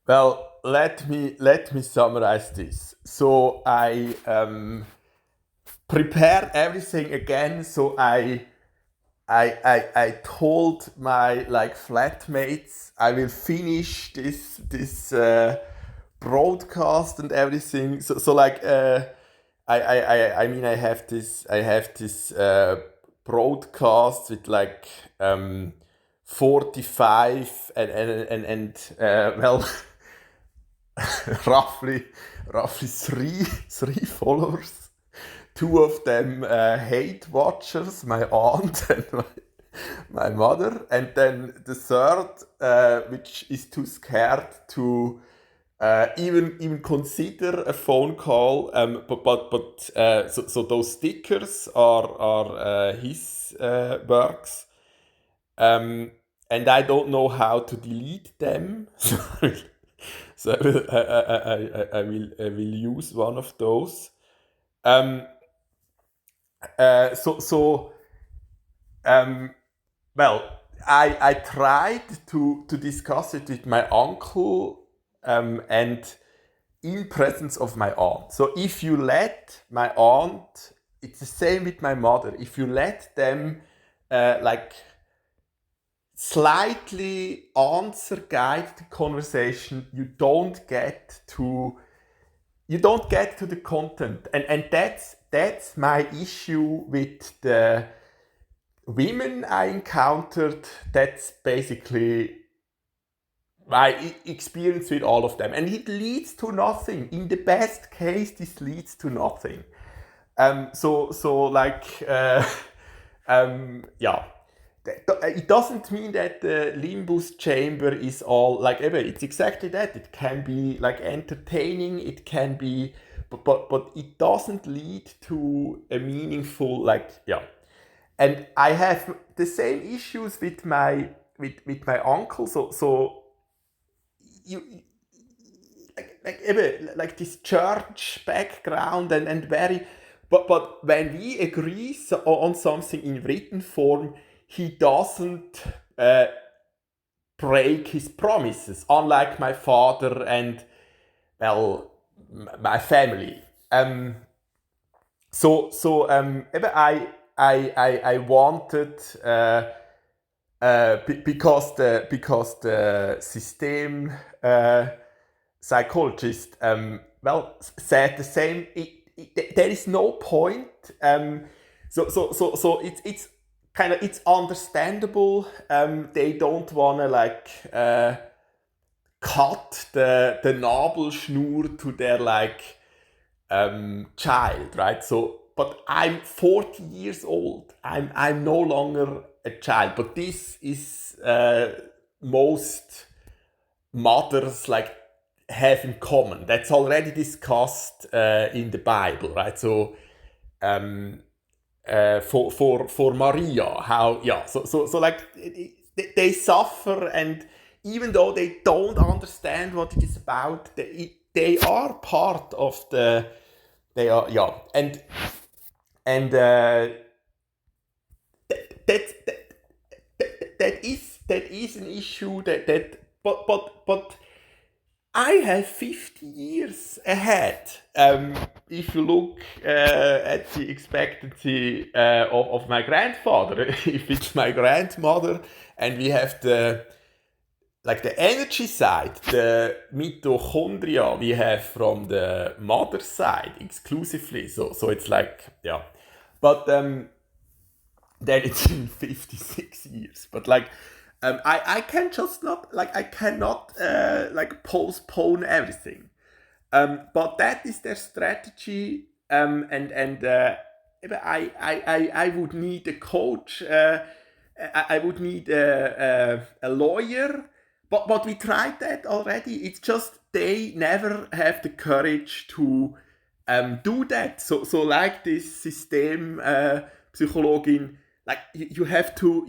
Well, let me summarize this. So I prepared everything again. So I told my like flatmates I will finish this broadcast and everything. So like I mean I have this broadcast with like 45 and roughly three followers. Two of them hate watchers, my aunt and my mother, and then the third, which is too scared to even consider a phone call. So those stickers are his works, um, and I don't know how to delete them. So I will use one of those. Um, so um, well, I tried to discuss it with my uncle and in presence of my aunt. So if you let my aunt, it's the same with my mother. If you let them like slightly answer guide the conversation, you don't get to the content, and that's my issue with the women I encountered. That's basically my experience with all of them, and it leads to nothing. In the best case, this leads to nothing. So like yeah. It doesn't mean that the limbus chamber is all like ever. It's exactly that. It can be like entertaining. It can be, but it doesn't lead to a meaningful like yeah. And I have the same issues with my uncle. So you like this church background and very, but when we agree on something in written form, he doesn't uh, break his promises, unlike my father and well my family. Eben I wanted because the system psychologist said the same. There is no point. So it's kind of it's understandable. They don't wanna like cut the Nabelschnur to their like child, right? So, but I'm 40 years old. I'm no longer a child. But this is most mothers like have in common. That's already discussed in the Bible, right? So for Maria, how yeah. So like they suffer, and even though they don't understand what it is about, they are part of the. They are yeah, and that, that is an issue but I have 50 years ahead. If you look at the expectancy of my grandfather, if it's my grandmother, and we have the energy side, the mitochondria we have from the mother side exclusively. So it's like yeah, but then it's in 56 years. But like I can just not like I cannot like postpone everything. But that is their strategy. And I would need a coach. I would need a lawyer. But we tried that already. It's just they never have the courage to do that. So like this system Psychologin, like you have to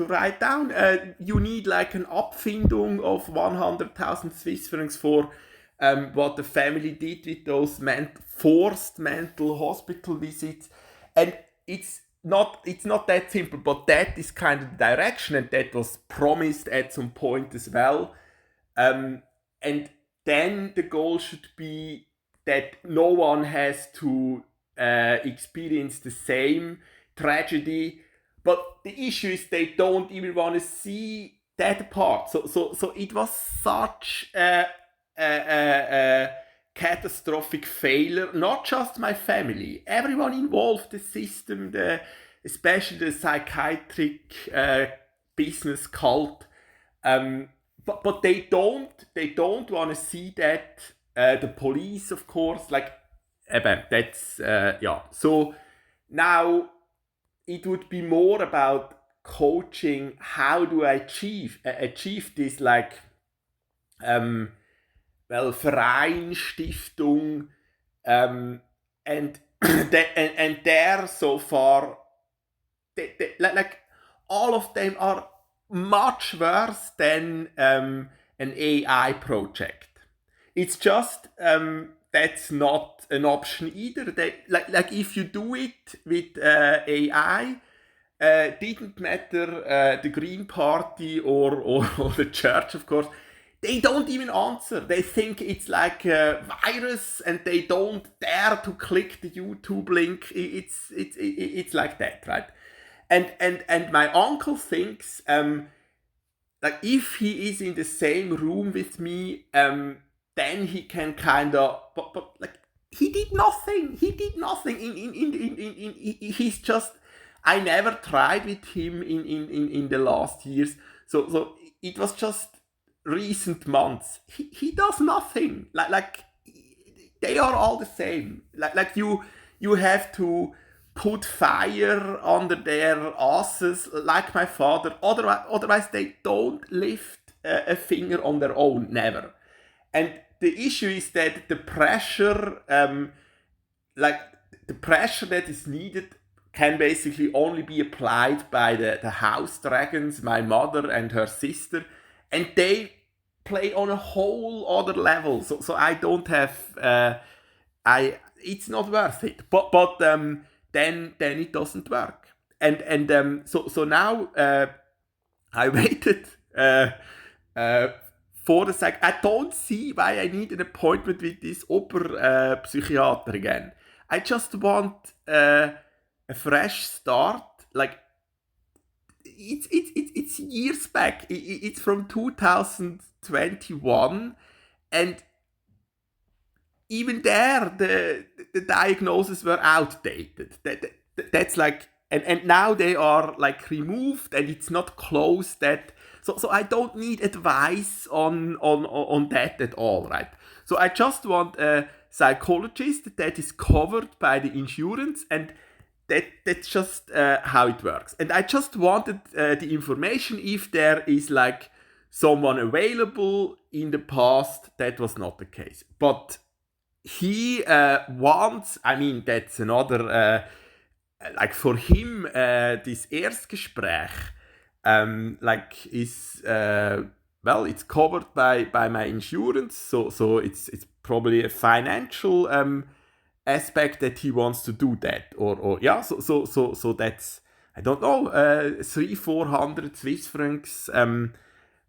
write down. You need like an Abfindung of 100,000 Swiss francs for what the family did with those forced mental hospital visits, and it's not that simple, but that is kind of the direction, and that was promised at some point as well. And then the goal should be that no one has to experience the same tragedy. But the issue is they don't even want to see that part. So it was such a catastrophic failure. Not just my family, everyone involved, the system, especially the psychiatric business cult. But they don't want to see that. The police, of course, like that's yeah. So now it would be more about coaching. How do I achieve this, like Verein, Stiftung, and and there so far, like all of them are much worse than an AI project. It's just that's not an option either. Like if you do it with AI, didn't matter the Green Party or the church, of course. They don't even answer. They think it's like a virus, and they don't dare to click the YouTube link. It's like that, right? And my uncle thinks like if he is in the same room with me, then he can kind of, but like he did nothing. He did nothing. He's just. I never tried with him in the last years. So it was just recent months. He does nothing. Like they are all the same. Like you have to put fire under their asses, like my father. Otherwise they don't lift a finger on their own. Never. And the issue is that the pressure, like the pressure that is needed, can basically only be applied by the house dragons, my mother and her sister, and they play on a whole other level. So I don't have, it's not worth it. But then it doesn't work. And so now I waited for the second. I don't see why I need an appointment with this Oberpsychiater again. I just want a fresh start. Like it's years back. It's from 2021, and even there the diagnoses were outdated. That's like, and now they are like removed, and it's not closed. So I don't need advice on that at all, right? So I just want a psychologist that is covered by the insurance, and that's just how it works. And I just wanted the information if there is like someone available. In the past, that was not the case. But he wants, I mean, that's another, like for him, this Erstgespräch, like is, well, it's covered by my insurance, so it's probably a financial aspect that he wants to do that, or yeah, so that's, I don't know, 300-400 Swiss francs.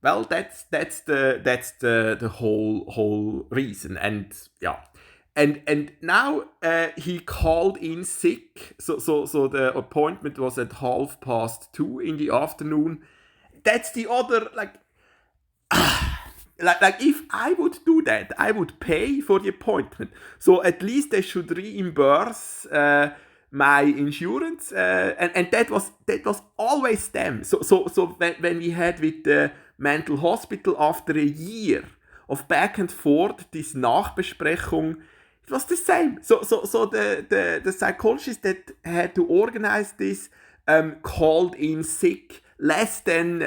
Well, that's the whole reason, and yeah, and now he called in sick, so the appointment was at 2:30 in the afternoon. That's the other, like. Like if I would do that, I would pay for the appointment. So at least they should reimburse my insurance, and that was always them. So when we had with the mental hospital, after a year of back and forth, this Nachbesprechung, it was the same. So the psychologist that had to organize this called in sick less than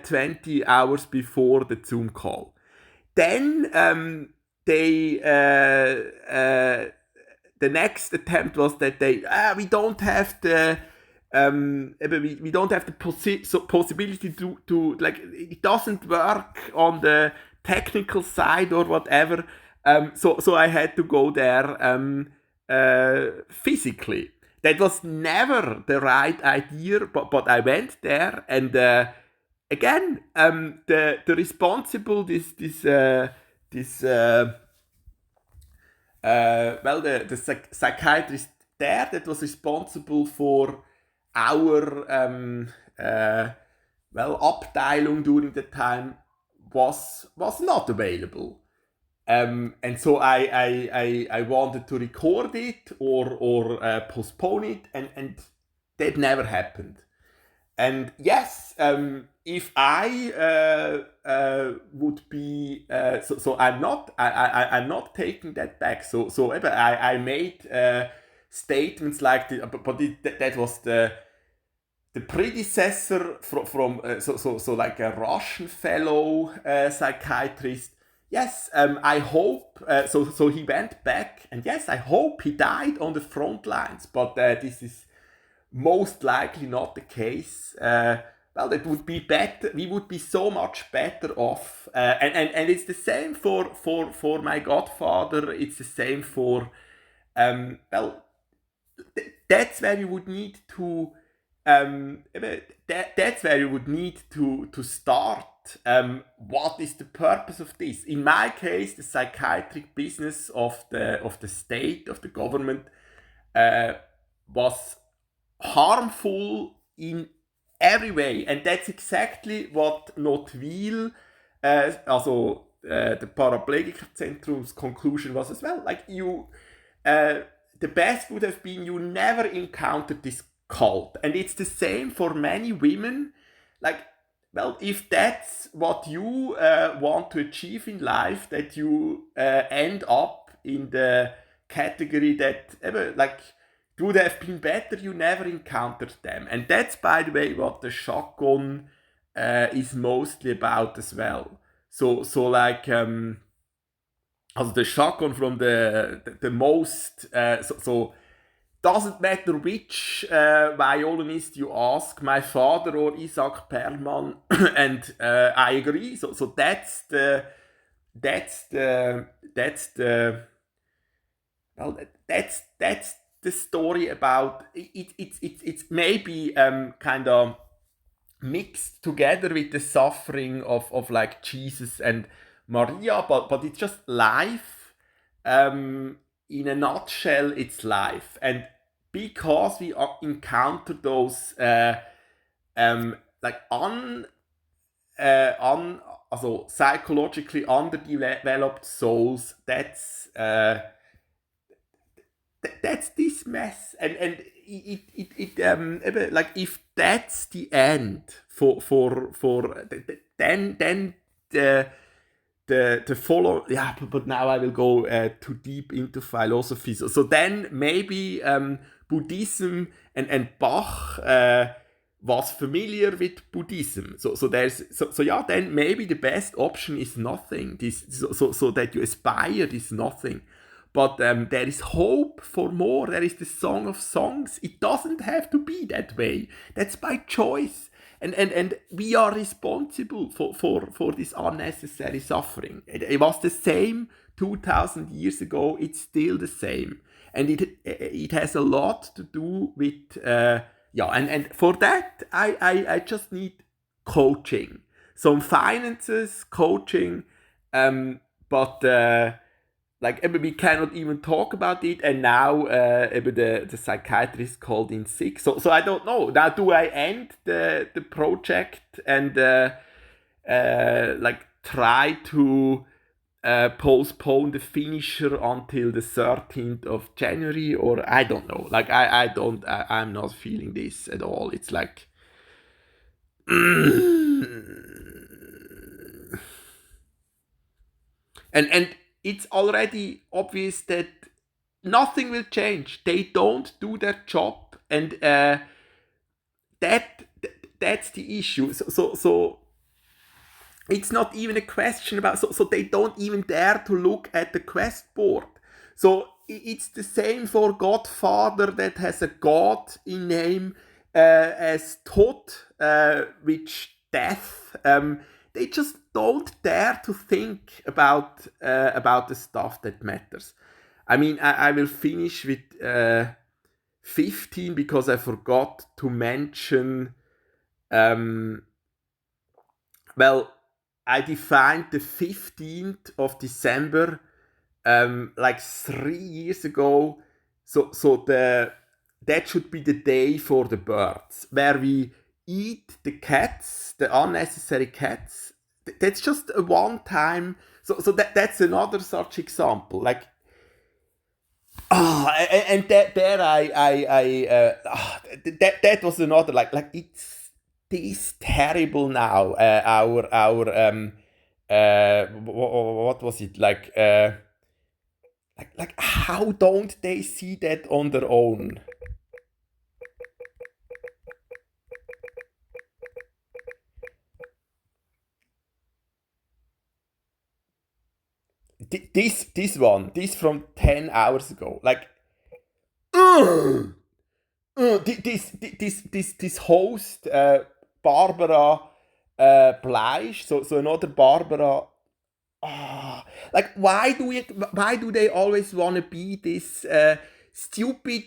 20 hours before the Zoom call. Then the next attempt was that we don't have the we don't have the possibility to like, it doesn't work on the technical side or whatever. So I had to go there physically. That was never the right idea, but I went there, and again, the responsible, this this the psychiatrist there that was responsible for our Abteilung during the time was not available. And so I wanted to record it or postpone it, and that never happened. And yes, if I would be I'm not taking that back. So I made statements like this, but that was the predecessor from like a Russian fellow psychiatrist. Yes, I hope so he went back, and yes, I hope he died on the front lines, but this is most likely not the case. Well, it would be better. We would be so much better off. And it's the same for my godfather. It's the same for that's where you would need to that's where you would need to start. What is the purpose of this? In my case, the psychiatric business of the state, of the government, was harmful in every way, and that's exactly what Notwil, the Paraplegikerzentrum's conclusion was as well. Like the best would have been you never encountered this cult, and it's the same for many women. Like, well, if that's what you want to achieve in life, that you end up in the category that like. It would have been better you never encountered them. And that's, by the way, what the shotgun is mostly about as well. So like, the shotgun from the most, so doesn't matter which violinist you ask, my father or Isaac Perlman, and I agree. So that's the the story about it. It's maybe kind of mixed together with the suffering of like Jesus and Maria, but it's just life. In a nutshell, it's life, and because we encounter those like also psychologically underdeveloped souls, that's this mess, and it like if that's the end for then the follow, yeah, but now I will go too deep into philosophy. So then maybe Buddhism and Bach was familiar with Buddhism. So yeah, then maybe the best option is nothing. So that you aspire is nothing. But there is hope for more. There is the Song of Songs. It doesn't have to be that way. That's by choice. And we are responsible for this unnecessary suffering. It was the same 2,000 years ago. It's still the same. And it has a lot to do with, and for that, I just need coaching. Some finances, coaching, but... like, we cannot even talk about it, and now the psychiatrist called in sick. So I don't know. Now, do I end the project and like try to postpone the finisher until the 13th of January, or I don't know. Like, I'm not feeling this at all. It's like... and it's already obvious that nothing will change. They don't do their job, and that's the issue. So it's not even a question about... So they don't even dare to look at the quest board. So it's the same for Godfather that has a God in name as Tod, which death... they just don't dare to think about the stuff that matters. I mean, I will finish with 15 because I forgot to mention. Well, I defined the 15th of December, like 3 years ago. So that should be the day for the birds, where we eat the cats, the unnecessary cats. That's just a one time. So that's another such example. Like, and that there that was another, like it's this terrible now. Our what was it like how don't they see that on their own? This from 10 hours ago. Like, this host, Barbara Bleisch, so another Barbara. Like, why do they always want to be this stupid,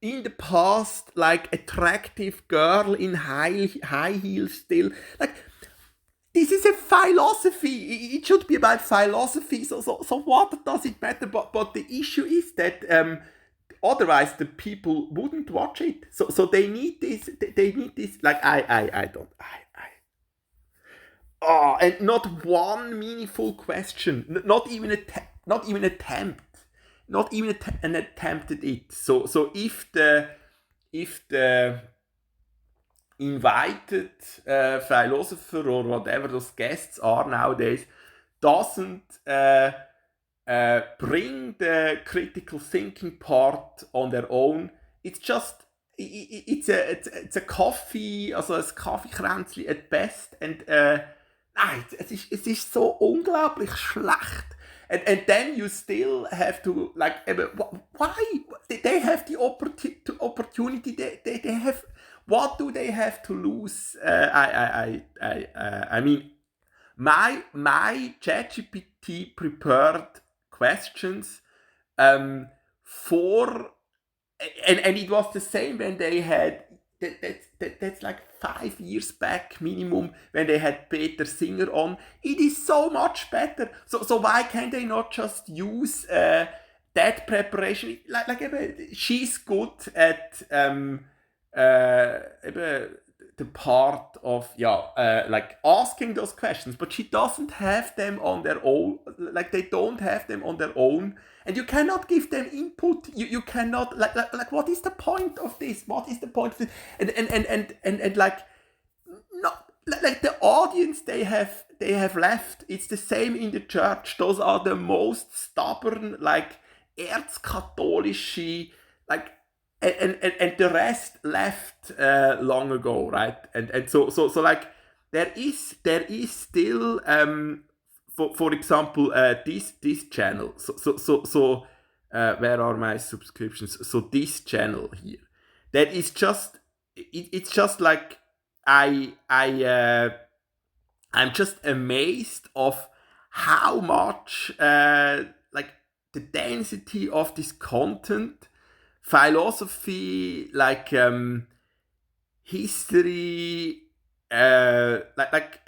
in the past, like attractive girl in high heels still? Like, this is a philosophy. It should be about philosophy. So what does it matter? But the issue is that otherwise the people wouldn't watch it. So they need this. They need this. Like, I don't. And not one meaningful question. Not even an attempt at it. So if the invited philosopher or whatever those guests are nowadays doesn't bring the critical thinking part on their own, it's just it's a coffee, also ein Kaffeekränzli at best, and nein, es ist so unglaublich schlecht. And then you still have to, like, why? They have the opportunity. They have. What do they have to lose? I mean, my ChatGPT prepared questions for, and it was the same when they had that's like 5 years back minimum, when they had Peter Singer on. It is so much better. So why can't they not just use that preparation? Like she's good at the part of like asking those questions, but she doesn't have them on their own. Like, they don't have them on their own, and you cannot give them input. You cannot, like what is the point of this? What is the point of this? And like, not like the audience they have left. It's the same in the church. Those are the most stubborn, like erzkatholische, like. And the rest left long ago, right? And so like there is still for example this channel. So where are my subscriptions? So this channel here, that is just it's just like I'm just amazed of how much like the density of this content. Philosophy, like history, like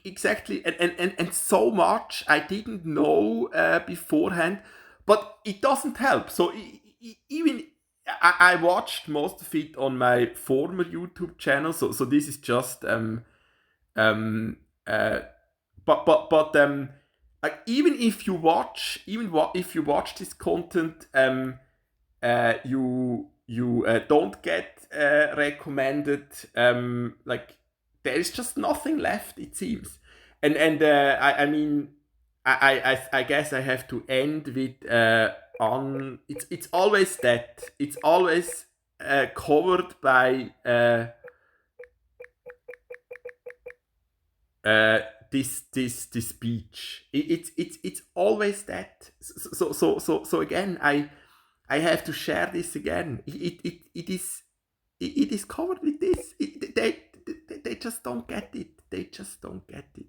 exactly, and so much I didn't know beforehand, but it doesn't help. So even I watched most of it on my former YouTube channel. So this is just um, uh, but like, even if you watch this content, you don't get recommended. Like, there is just nothing left, it seems. And I mean, I guess I have to end with it's always that, it's always covered by this speech. It's always that. So again, I have to share this again. It is covered with this. They just don't get it. They just don't get it.